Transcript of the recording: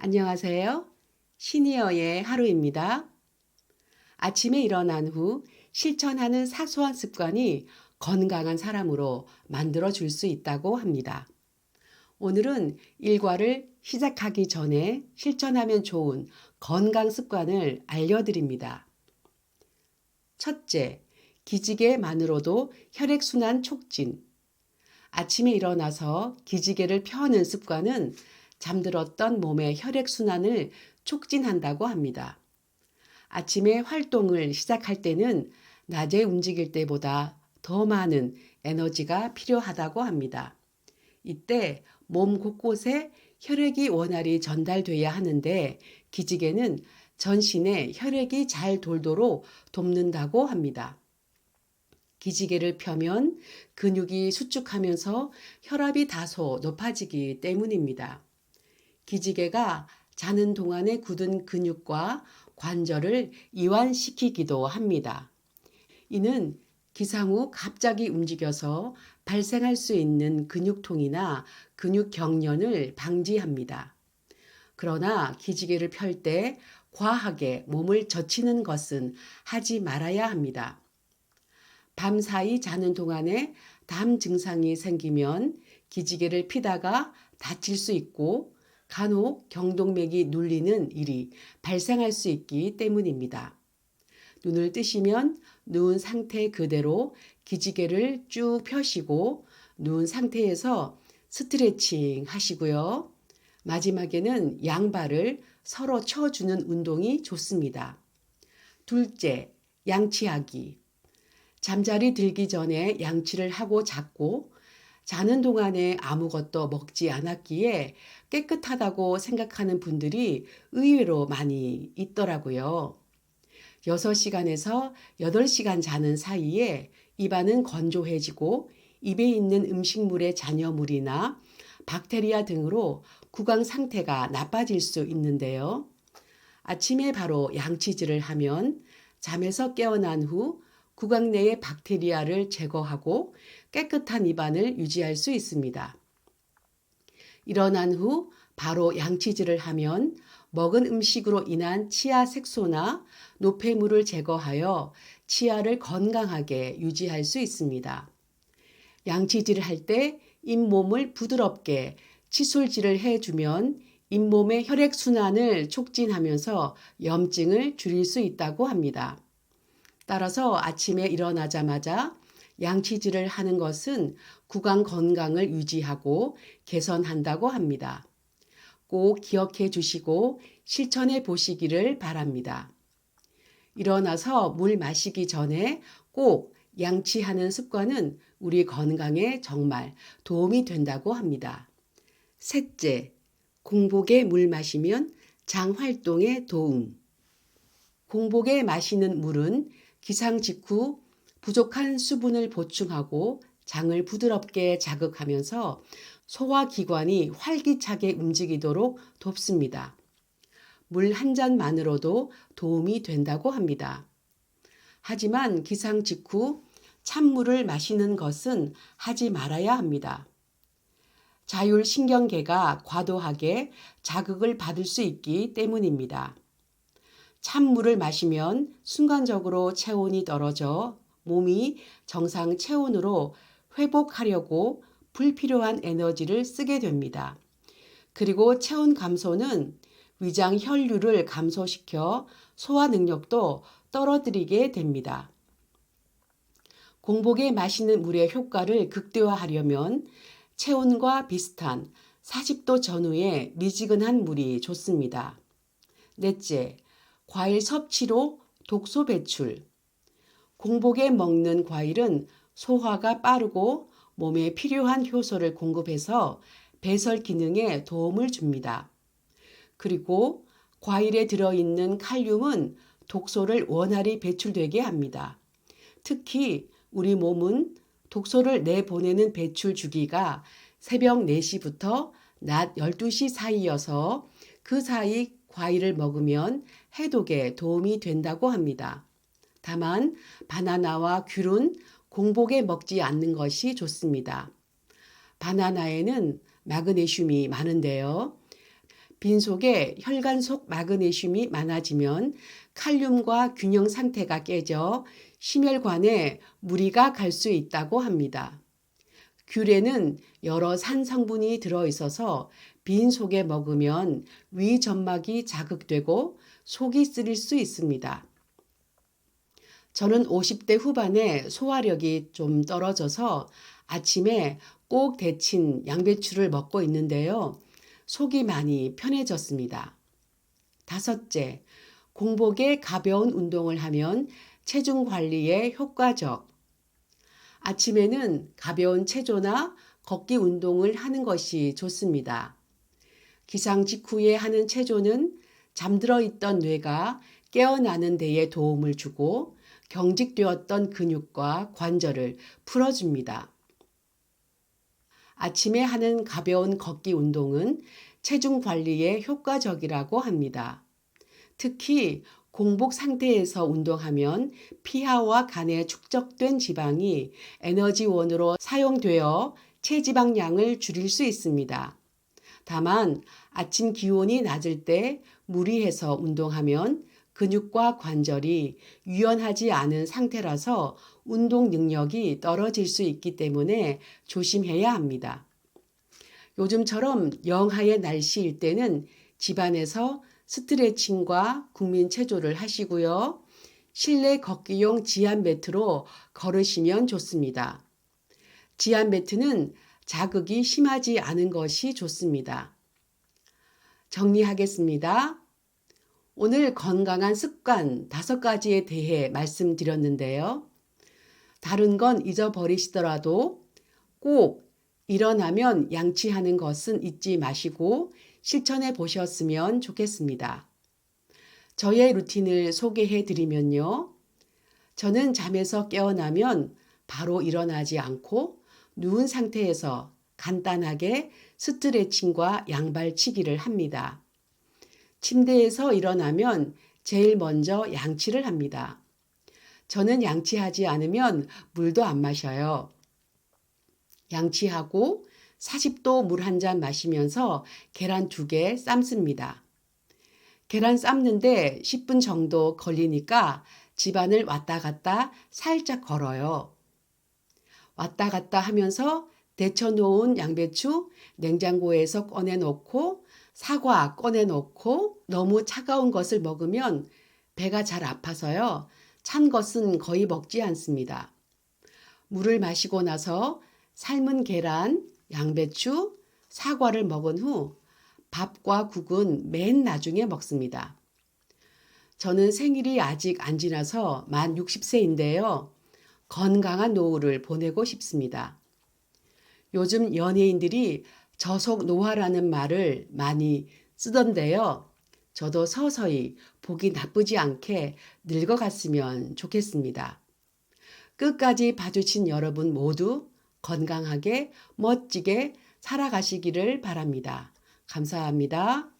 안녕하세요. 시니어의 하루입니다. 아침에 일어난 후 실천하는 사소한 습관이 건강한 사람으로 만들어 줄 수 있다고 합니다. 오늘은 일과를 시작하기 전에 실천하면 좋은 건강 습관을 알려드립니다. 첫째, 기지개만으로도 혈액순환 촉진. 아침에 일어나서 기지개를 펴는 습관은 잠들었던 몸의 혈액순환을 촉진한다고 합니다. 아침에 활동을 시작할 때는 낮에 움직일 때보다 더 많은 에너지가 필요하다고 합니다. 이때 몸 곳곳에 혈액이 원활히 전달돼야 하는데 기지개는 전신에 혈액이 잘 돌도록 돕는다고 합니다. 기지개를 펴면 근육이 수축하면서 혈압이 다소 높아지기 때문입니다. 기지개가 자는 동안에 굳은 근육과 관절을 이완시키기도 합니다. 이는 기상 후 갑자기 움직여서 발생할 수 있는 근육통이나 근육 경련을 방지합니다. 그러나 기지개를 펼 때 과하게 몸을 젖히는 것은 하지 말아야 합니다. 밤사이 자는 동안에 담 증상이 생기면 기지개를 피다가 다칠 수 있고 간혹 경동맥이 눌리는 일이 발생할 수 있기 때문입니다. 눈을 뜨시면 누운 상태 그대로 기지개를 쭉 펴시고 누운 상태에서 스트레칭 하시고요. 마지막에는 양발을 서로 쳐주는 운동이 좋습니다. 둘째, 양치하기. 잠자리 들기 전에 양치를 하고 잤고 자는 동안에 아무것도 먹지 않았기에 깨끗하다고 생각하는 분들이 의외로 많이 있더라고요. 6시간에서 8시간 자는 사이에 입안은 건조해지고 입에 있는 음식물의 잔여물이나 박테리아 등으로 구강 상태가 나빠질 수 있는데요. 아침에 바로 양치질을 하면 잠에서 깨어난 후 구강 내의 박테리아를 제거하고 깨끗한 입안을 유지할 수 있습니다. 일어난 후 바로 양치질을 하면 먹은 음식으로 인한 치아 색소나 노폐물을 제거하여 치아를 건강하게 유지할 수 있습니다. 양치질을 할 때 잇몸을 부드럽게 치솔질을 해주면 잇몸의 혈액순환을 촉진하면서 염증을 줄일 수 있다고 합니다. 따라서 아침에 일어나자마자 양치질을 하는 것은 구강 건강을 유지하고 개선한다고 합니다. 꼭 기억해 주시고 실천해 보시기를 바랍니다. 일어나서 물 마시기 전에 꼭 양치하는 습관은 우리 건강에 정말 도움이 된다고 합니다. 셋째, 공복에 물 마시면 장 활동에 도움. 공복에 마시는 물은 기상 직후 부족한 수분을 보충하고 장을 부드럽게 자극하면서 소화기관이 활기차게 움직이도록 돕습니다. 물 한 잔만으로도 도움이 된다고 합니다. 하지만 기상 직후 찬물을 마시는 것은 하지 말아야 합니다. 자율신경계가 과도하게 자극을 받을 수 있기 때문입니다. 찬물을 마시면 순간적으로 체온이 떨어져 몸이 정상 체온으로 회복하려고 불필요한 에너지를 쓰게 됩니다. 그리고 체온 감소는 위장 혈류를 감소시켜 소화 능력도 떨어뜨리게 됩니다. 공복에 마시는 물의 효과를 극대화하려면 체온과 비슷한 40도 전후의 미지근한 물이 좋습니다. 넷째, 과일 섭취로 독소 배출. 공복에 먹는 과일은 소화가 빠르고 몸에 필요한 효소를 공급해서 배설 기능에 도움을 줍니다. 그리고 과일에 들어있는 칼륨은 독소를 원활히 배출되게 합니다. 특히 우리 몸은 독소를 내보내는 배출 주기가 새벽 4시부터 낮 12시 사이여서 그 사이 과일을 먹으면 해독에 도움이 된다고 합니다. 다만 바나나와 귤은 공복에 먹지 않는 것이 좋습니다. 바나나에는 마그네슘이 많은데요. 빈속에 혈관 속 마그네슘이 많아지면 칼륨과 균형 상태가 깨져 심혈관에 무리가 갈 수 있다고 합니다. 귤에는 여러 산 성분이 들어있어서 빈속에 먹으면 위 점막이 자극되고 속이 쓰릴 수 있습니다. 저는 50대 후반에 소화력이 좀 떨어져서 아침에 꼭 데친 양배추를 먹고 있는데요. 속이 많이 편해졌습니다. 다섯째, 공복에 가벼운 운동을 하면 체중 관리에 효과적. 아침에는 가벼운 체조나 걷기 운동을 하는 것이 좋습니다. 기상 직후에 하는 체조는 잠들어 있던 뇌가 깨어나는 데에 도움을 주고 경직되었던 근육과 관절을 풀어줍니다. 아침에 하는 가벼운 걷기 운동은 체중 관리에 효과적이라고 합니다. 특히 공복 상태에서 운동하면 피하와 간에 축적된 지방이 에너지원으로 사용되어 체지방량을 줄일 수 있습니다. 다만 아침 기온이 낮을 때 무리해서 운동하면 근육과 관절이 유연하지 않은 상태라서 운동 능력이 떨어질 수 있기 때문에 조심해야 합니다. 요즘처럼 영하의 날씨일 때는 집안에서 스트레칭과 국민체조를 하시고요. 실내 걷기용 지압 매트로 걸으시면 좋습니다. 지압 매트는 자극이 심하지 않은 것이 좋습니다. 정리하겠습니다. 오늘 건강한 습관 5가지에 대해 말씀드렸는데요. 다른 건 잊어버리시더라도 꼭 일어나면 양치하는 것은 잊지 마시고 실천해 보셨으면 좋겠습니다. 저의 루틴을 소개해 드리면요. 저는 잠에서 깨어나면 바로 일어나지 않고 누운 상태에서 간단하게 스트레칭과 양발치기를 합니다. 침대에서 일어나면 제일 먼저 양치를 합니다. 저는 양치하지 않으면 물도 안 마셔요. 양치하고 40도 물 한 잔 마시면서 계란 2개 삶습니다. 계란 삶는데 10분 정도 걸리니까 집안을 왔다 갔다 살짝 걸어요. 왔다 갔다 하면서 데쳐놓은 양배추 냉장고에서 꺼내놓고 사과 꺼내놓고 너무 차가운 것을 먹으면 배가 잘 아파서요. 찬 것은 거의 먹지 않습니다. 물을 마시고 나서 삶은 계란, 양배추, 사과를 먹은 후 밥과 국은 맨 나중에 먹습니다. 저는 생일이 아직 안 지나서 만 60세인데요. 건강한 노후를 보내고 싶습니다. 요즘 연예인들이 저속 노화라는 말을 많이 쓰던데요. 저도 서서히 보기 나쁘지 않게 늙어갔으면 좋겠습니다. 끝까지 봐주신 여러분 모두 건강하게 멋지게 살아가시기를 바랍니다. 감사합니다.